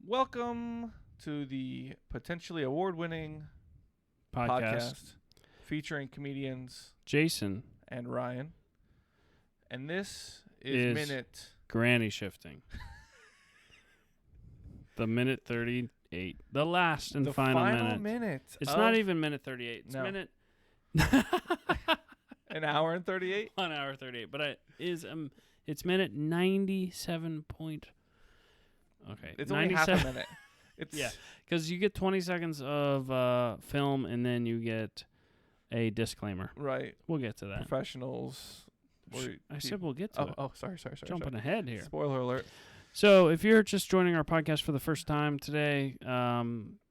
Welcome to the potentially award-winning podcast featuring comedians Jason and Ryan. And this is minute... Granny shifting. The minute 38. The last and final minute. It's not even minute 38. It's minute... An hour and 38? 1 hour 38. But it's minute 97 point... Okay. It's only half a minute. Yeah, because you get 20 seconds of film and then you get a disclaimer. Right. We'll get to that. Professionals. I said we'll get to it. Oh, sorry. Jumping ahead here. Spoiler alert. So if you're just joining our podcast for the first time today,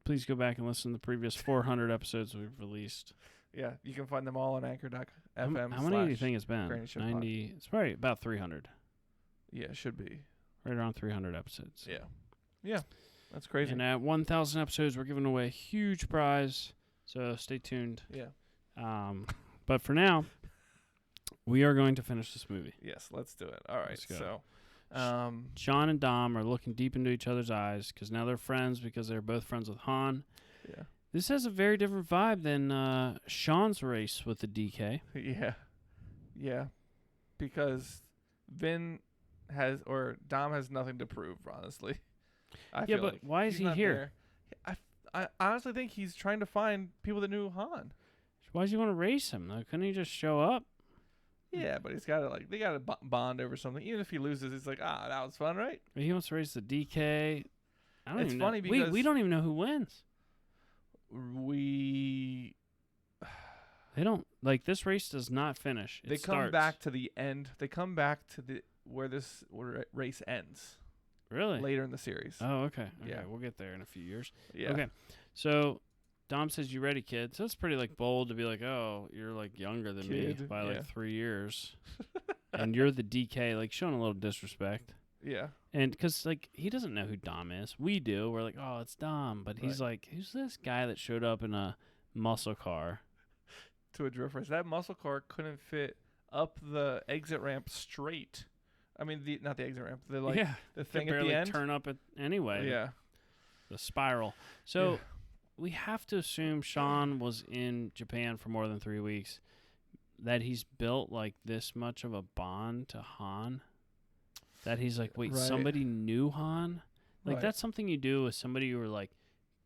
please go back and listen to the previous 400 episodes we've released. Yeah, you can find them all on anchor.fm. How many do you think it's been? 90. It's probably about 300. Yeah, it should be. Right around 300 episodes. Yeah. That's crazy. And at 1,000 episodes, we're giving away a huge prize. So stay tuned. Yeah. But for now, we are going to finish this movie. Yes, let's do it. All right. Let's go. So, Sean and Dom are looking deep into each other's eyes because now they're friends because they're both friends with Han. Yeah. This has a very different vibe than Sean's race with the DK. Yeah. Because Dom has nothing to prove, honestly. I feel like why is he here? I honestly think he's trying to find people that knew Han. Why does he want to race him? Like, couldn't he just show up? Yeah, but he's got to they got to bond over something. Even if he loses, he's like, that was fun, right? But he wants to race the DK. It's funny because we don't even know who wins. They don't this race does not finish. They come back to the end. They come back to where this race ends. Really? Later in the series. Oh, okay. Yeah, we'll get there in a few years. Yeah. Okay. So Dom says, "You ready, kid?" So that's pretty bold to be like, "Oh, you're younger than me by 3 years, and you're the DK." Showing a little disrespect. Yeah. And because he doesn't know who Dom is. We do. We're like, "Oh, it's Dom," but he's like, "Who's this guy that showed up in a muscle car?" To a drift race. That muscle car couldn't fit up the exit ramp straight. I mean, not the exit ramp. The thing at the end. Turn up it anyway. Yeah. The spiral. So we have to assume Sean was in Japan for more than 3 weeks. That he's built this much of a bond to Han. That he's somebody knew Han. That's something you do with somebody you were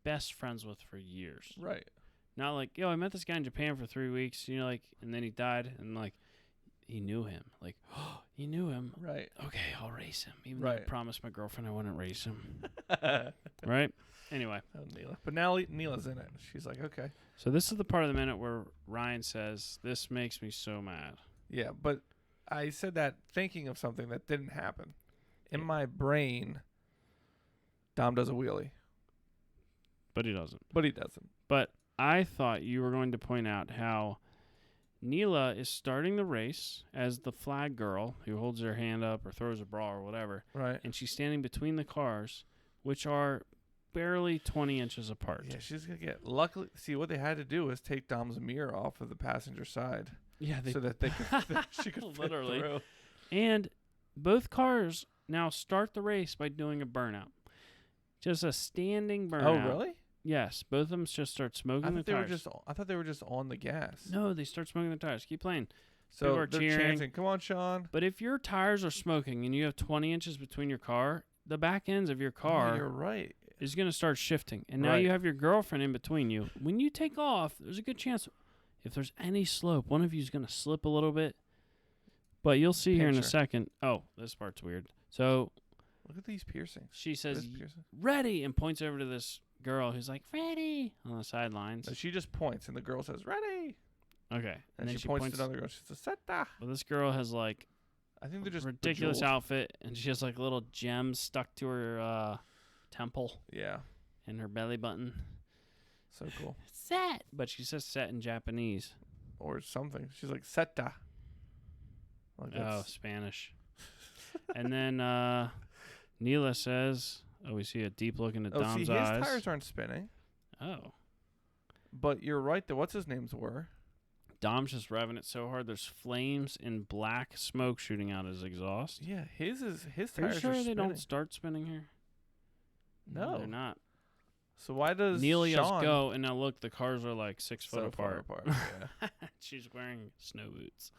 best friends with for years. Right. Not I met this guy in Japan for 3 weeks. And then he died, and he knew him. He knew him. Right. Okay, I'll race him. Even though I promised my girlfriend I wouldn't race him. Right? Anyway. Oh, Neela. But now Neela's in it. She's like, okay. So this is the part of the minute where Ryan says, "This makes me so mad." Yeah, but I said that thinking of something that didn't happen. In my brain, Dom does a wheelie. But he doesn't. But I thought you were going to point out how Neela is starting the race as the flag girl who holds her hand up or throws a bra or whatever. Right. And she's standing between the cars, which are barely 20 inches apart. Yeah, she's going to get... Luckily, see, what they had to do was take Dom's mirror off of the passenger side. Yeah. So that she could literally fit through. And both cars now start the race by doing a burnout. Just a standing burnout. Oh, really? Yes, both of them just start smoking the tires. I thought they were just on the gas. No, they start smoking the tires. Keep playing. So they're chanting, "Come on, Sean!" But if your tires are smoking and you have 20 inches between your car, the back ends of your car you're right. is going to start shifting. And now you have your girlfriend in between you. When you take off, there's a good chance, if there's any slope, one of you is going to slip a little bit. But you'll see here in a second. Oh, this part's weird. So look at these piercings. She says, "Ready," and points over to this girl who's like, "Ready," on the sidelines. No, she just points, and the girl says, "Ready." Okay. And then she points to another girl. She says, "Seta." Well, this girl has I think they're just ridiculous bejeweled outfit, and she has little gems stuck to her temple. Yeah. And her belly button. So cool. Set. But she says set in Japanese. Or something. She's like, "Seta." Spanish. And then Neela says, we see a deep look into Dom's eyes. His tires aren't spinning. Oh. But you're right that what's his names were. Dom's just revving it so hard there's flames and black smoke shooting out his exhaust. Yeah, his tires are you sure are spinning. they don't start spinning here? No, they're not. So why does Neil Sean yells go, and now look, the cars are like 6 foot apart. Far apart. Yeah. She's wearing snow boots.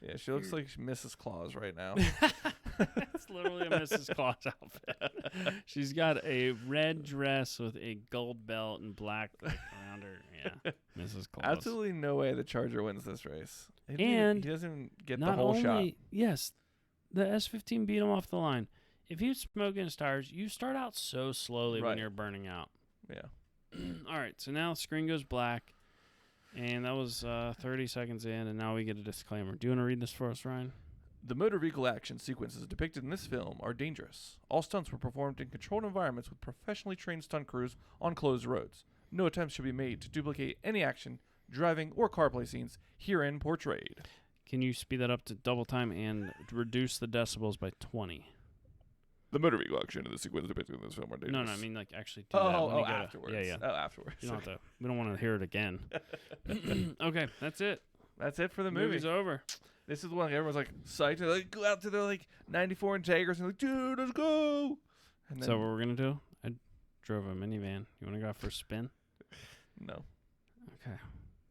Yeah, she looks like Mrs. Claus right now. It's literally a Mrs. Claus outfit. She's got a red dress with a gold belt and black around her. Yeah, Mrs. Claus. Absolutely no way the Charger wins this race. He doesn't even get the whole shot. Yes, the S15 beat him off the line. If he's smoking his tires, you start out so slowly when you're burning out. Yeah. All right, so now the screen goes black, and that was 30 seconds in, and now we get a disclaimer. Do you want to read this for us, Ryan? The motor vehicle action sequences depicted in this film are dangerous. All stunts were performed in controlled environments with professionally trained stunt crews on closed roads. No attempts should be made to duplicate any action, driving, or carplay scenes herein portrayed. Can you speed that up to double time and reduce the decibels by 20? The motor vehicle action in the sequence depicted in this film are dangerous. No, I mean like actually do that. Oh, afterwards. Yeah. Oh, afterwards. You don't have to. We don't want to hear it again. Okay, that's it. That's it for the movie. Movie's over. This is the one everyone's like psyched. They like go out to their like 94 Integras and like, dude, let's go. And then, so what we're gonna do? I drove a minivan. You want to go out for a spin? No. Okay.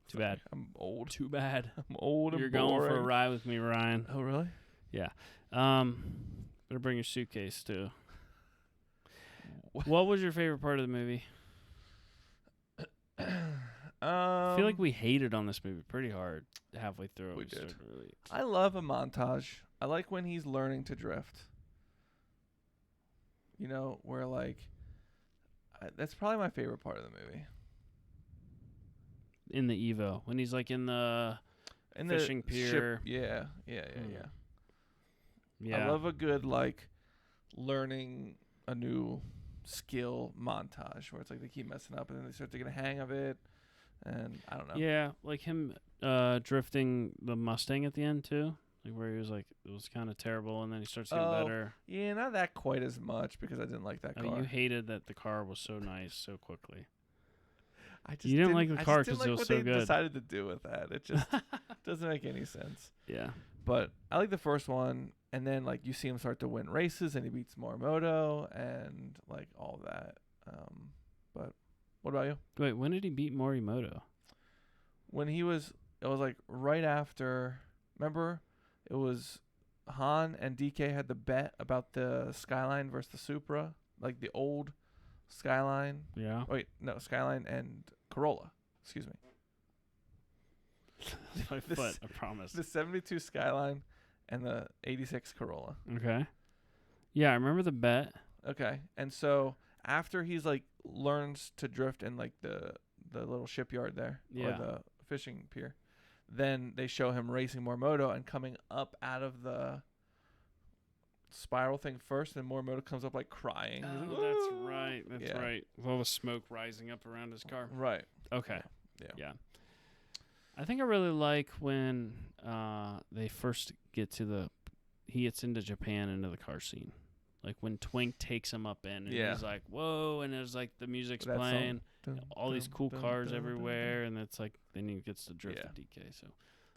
Too bad. I'm old. Too bad. I'm old and You're boring. going for a ride with me, Ryan. Oh, really? Yeah. Better bring your suitcase too. What was your favorite part of the movie? I feel like we hated on this movie pretty hard halfway through. We did. I love a montage. I like when he's learning to drift. You know, where like that's probably my favorite part of the movie. In the Evo, when he's like in the fishing pier. Ship. Yeah. Yeah. I love a good like learning a new skill montage where it's like they keep messing up and then they start to get a hang of it, and I don't know. Yeah, like him drifting the Mustang at the end too, like where he was like it was kind of terrible and then he starts getting better. Yeah, not that quite as much because I didn't like that car. You hated that the car was so nice so quickly. You didn't like the car because it was so good. What they decided to do with that, it just doesn't make any sense. Yeah, but I like the first one, and then like you see him start to win races, and he beats Morimoto, and like all that. But what about you? Wait, when did he beat Morimoto? When it was like right after. Remember, it was Han and DK had the bet about the Skyline versus the Supra, like the old Skyline. Yeah. Wait, no, Skyline and Corolla. Excuse me. My foot, I promise. The 72 Skyline and the 86 Corolla. Okay. Yeah, I remember the bet. Okay. And so after he's like learns to drift in like the little shipyard there, or the fishing pier, then they show him racing Morimoto and coming up out of the spiral thing first, and Morimoto comes up like crying. Oh, that's right. That's right. With all the smoke rising up around his car. Right. Okay. Yeah. I think I really like when they first get to he gets into Japan into the car scene. Like when Twink takes him up in and he's like, whoa, and there's like the music's playing, all these cool cars everywhere, and it's like then he gets to drift with DK. So,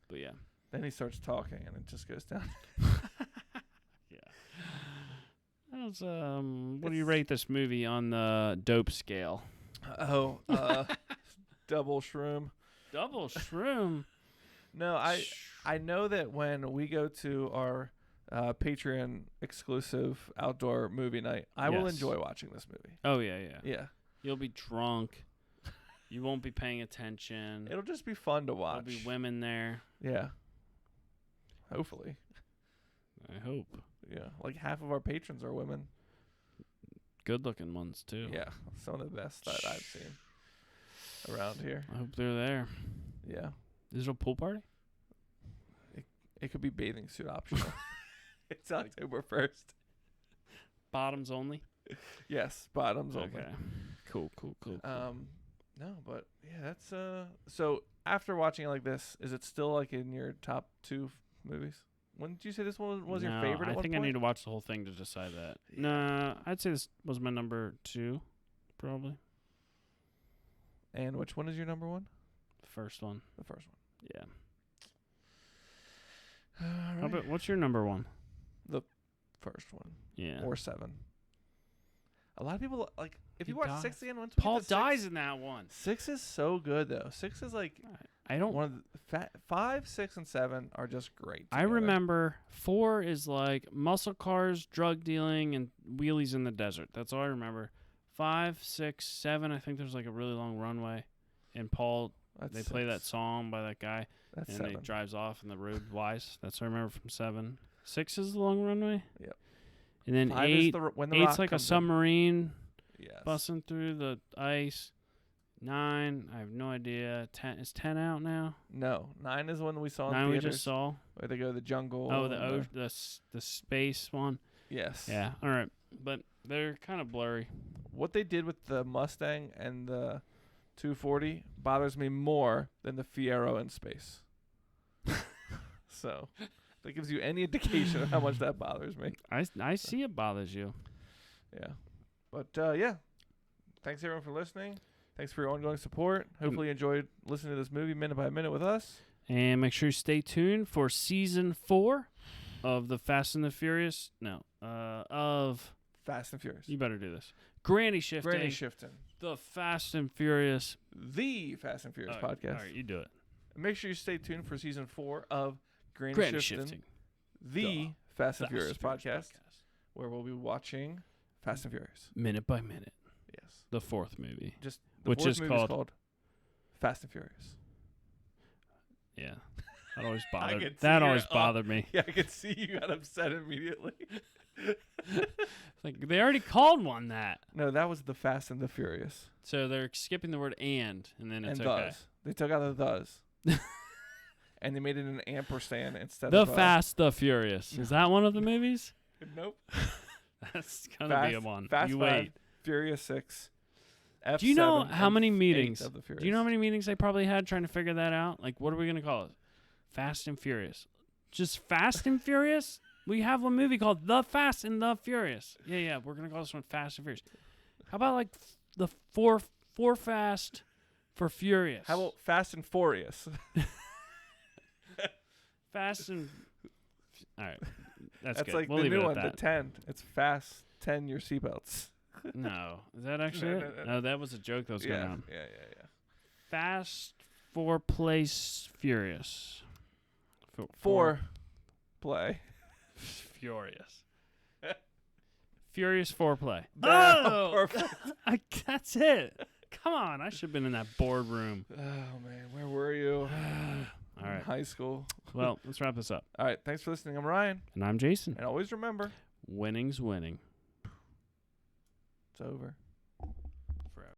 but yeah. Then he starts talking and it just goes down. That was, what do you rate this movie on the dope scale? Double shroom. Double shroom? No, I know that when we go to our Patreon exclusive outdoor movie night, I will enjoy watching this movie. Oh, yeah. Yeah. You'll be drunk. You won't be paying attention. It'll just be fun to watch. There'll be women there. Yeah. Hopefully. I hope. Yeah, like half of our patrons are women. Good-looking ones, too. Yeah, some of the best that I've seen around here. I hope they're there. Yeah. Is it a pool party? It could be bathing suit optional. It's October 1st. Bottoms only? Yes, bottoms only. Okay. Cool. No, but yeah, that's so after watching it like this, is it still like in your top 2 movies? When did you say this one was your favorite? I think I need to watch the whole thing to decide that. Yeah. Nah, I'd say this was my number 2, probably. And which one is your number 1? The first one. The first one. Yeah. All right. What's your number 1? The first one. Yeah. Or 7. A lot of people like if you watch 6 again once Paul dies in that one. 6 is so good though. 6 is like I don't. One of the 5, 6, and 7 are just great. I remember 4 is like muscle cars, drug dealing, and wheelies in the desert. That's all I remember. 5, 6, 7. I think there's like a really long runway, and Paul. They play that song by that guy, and 7. He drives off, and the road wise. That's what I remember from 7. 6 is the long runway. Yep. And then 8. Eight's like a submarine. Yes. Busting through the ice. 9, I have no idea. 10 is 10 out now? No, 9 is one we saw in 9 theaters. we just saw. Where they go to the jungle. Oh, the space one. Yes. Yeah. All right, but they're kind of blurry. What they did with the Mustang and the 240 bothers me more than the Fiero in space. So that gives you any indication of how much that bothers me. I see it bothers you. Yeah, but yeah. Thanks everyone for listening. Thanks for your ongoing support. Hopefully you enjoyed listening to this movie minute by minute with us. And make sure you stay tuned for season 4 of the Fast and the Furious. Of Fast and Furious. You better do this. Granny Shifting. The Fast and Furious. The Fast and Furious podcast. All right, you do it. And make sure you stay tuned for season 4 of Granny Shifting. The Fast and Furious podcast, where we'll be watching Fast and Furious. Minute by minute. Yes. The 4th movie. Which is called Fast and Furious. Yeah. That always bothered. That always bothered me. Yeah, I could see you got upset immediately. Like they already called one that. No, that was the Fast and the Furious. So they're skipping the word and then it's and okay. Thus. They took out the thus. And they made it an ampersand instead of the Fast, the Furious. Is that one of the movies? Nope. That's gonna be a one. Fast you 5, wait. Furious 6. F7, do you know how many meetings? Do you know how many meetings they probably had trying to figure that out? Like, what are we gonna call it? Fast and Furious. Just Fast and Furious? We have a movie called The Fast and the Furious. Yeah. We're gonna call this one Fast and Furious. How about like the four Fast for Furious? How about Fast and Furious? Fast and. All right, that's good. Like we'll the new one, that. the 10. It's Fast 10 your seatbelts. No, is that actually it? No, that was a joke that was going on. Yeah. Fast for Place Furious. For play. Furious. Furious foreplay. Oh, that's it. Come on, I should have been in that boardroom. Oh man, where were you? All right, high school. Well, let's wrap this up. All right, thanks for listening. I'm Ryan, and I'm Jason. And always remember, winning's winning. It's over.